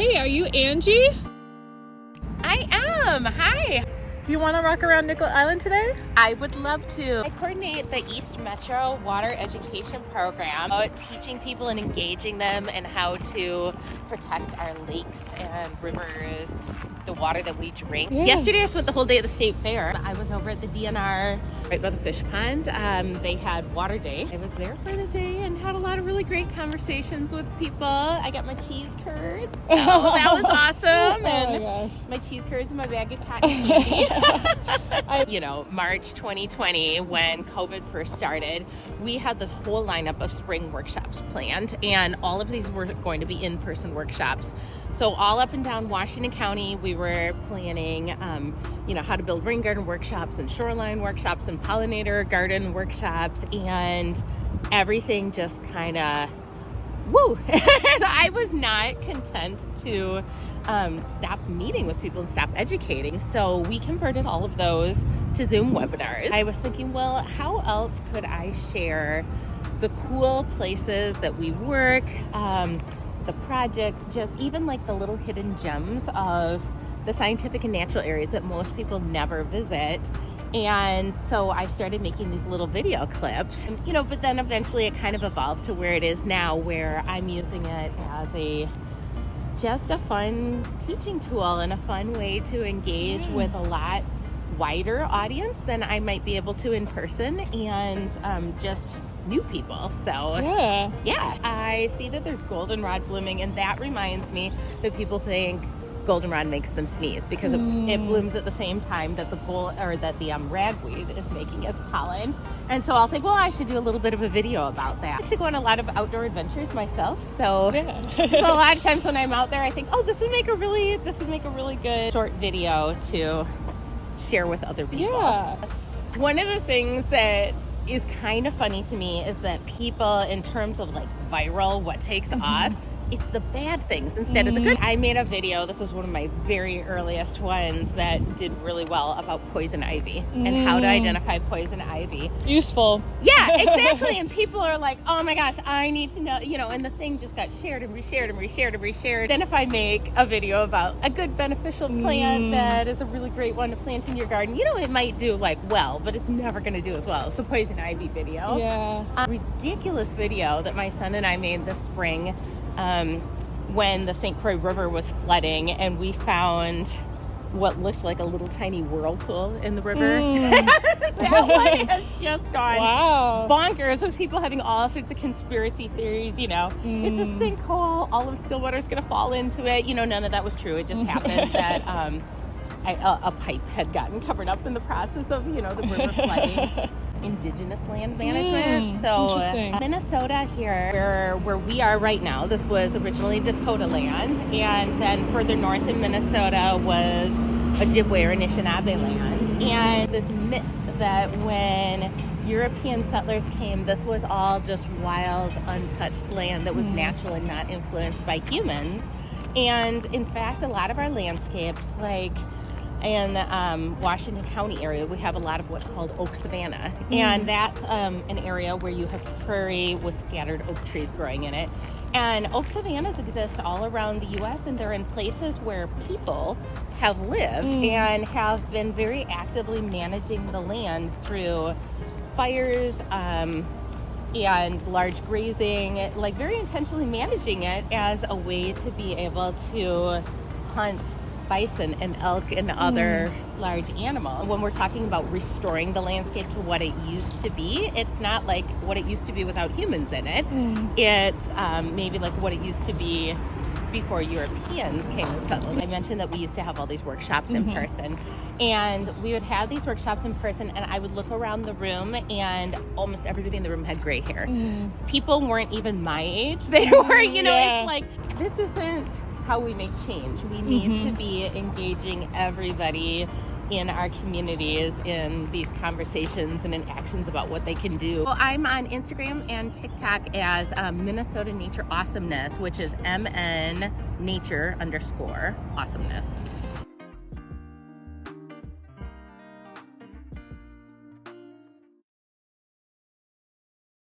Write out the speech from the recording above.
Hey, are you Angie? I am. Hi. Do you want to rock around Nicollet Island today? I would love to. I coordinate the East Metro Water Education Program, teaching people and engaging them in how to protect our lakes and rivers, the water that we drink. Yeah. Yesterday I spent the whole day at the state fair. I was over at the DNR right by the fish pond. They had water day. I was there for the day and had a lot of really great conversations with people. I got my cheese curds, so that was awesome. And my cheese curds and my bag of cotton candy. March 2020, when COVID first started, we had this whole lineup of spring workshops planned, and all of these were going to be in-person workshops. So all up and down Washington County, we were planning, how to build rain garden workshops and shoreline workshops and pollinator garden workshops, and everything just kind of woo. And I was not content to stop meeting with people and stop educating. So we converted all of those to Zoom webinars. I was thinking, well, how else could I share the cool places that we work, the projects, just even like the little hidden gems of the scientific and natural areas that most people never visit. And so I started making these little video clips, but then eventually it kind of evolved to where it is now, where I'm using it as just a fun teaching tool and a fun way to engage with a lot wider audience than I might be able to in person, and just new people. So yeah, I see that there's goldenrod blooming, and that reminds me that people think goldenrod makes them sneeze because it blooms at the same time that the ragweed is making its pollen. And so I'll think, well, I should do a little bit of a video about that. I actually go on a lot of outdoor adventures myself, so so a lot of times when I'm out there, I think, oh, this would make a really good short video to share with other people. Yeah. One of the things that is kind of funny to me is that people, in terms of like viral, what takes off, it's the bad things instead of the good. I made a video, this was one of my very earliest ones, that did really well about poison ivy and how to identify poison ivy. Useful. Yeah, exactly. And people are like, oh my gosh, I need to know, and the thing just got shared and reshared and reshared and reshared. Then if I make a video about a good beneficial plant that is a really great one to plant in your garden, it might do well, but it's never going to do as well as the poison ivy video. Yeah. A ridiculous video that my son and I made this spring, when the St. Croix River was flooding, and we found what looked like a little tiny whirlpool in the river. That one has just gone bonkers, with people having all sorts of conspiracy theories. It's a sinkhole, all of Stillwater is going to fall into it. None of that was true. It just happened that a pipe had gotten covered up in the process of the river flooding. Indigenous land management. So Minnesota here, where we are right now, this was originally Dakota land, and then further north in Minnesota was Ojibwe or Anishinaabe land. And this myth that when European settlers came, this was all just wild, untouched land that was natural and not influenced by humans. And in fact, a lot of our landscapes, like in Washington County area, we have a lot of what's called oak savanna, and that's an area where you have prairie with scattered oak trees growing in it. And oak savannas exist all around the U.S., and they're in places where people have lived and have been very actively managing the land through fires and large grazing, like very intentionally managing it as a way to be able to hunt bison and elk and other large animals. When we're talking about restoring the landscape to what it used to be, it's not like what it used to be without humans in it. It's maybe like what it used to be before Europeans came and settled. I mentioned that we used to have all these workshops in person, and we would have these workshops in person, and I would look around the room, and almost everybody in the room had gray hair. People weren't even my age. They were, it's like, this isn't how we make change. We need to be engaging everybody in our communities in these conversations and in actions about what they can do. Well, I'm on Instagram and TikTok as Minnesota Nature Awesomeness, which is MN Nature _awesomeness.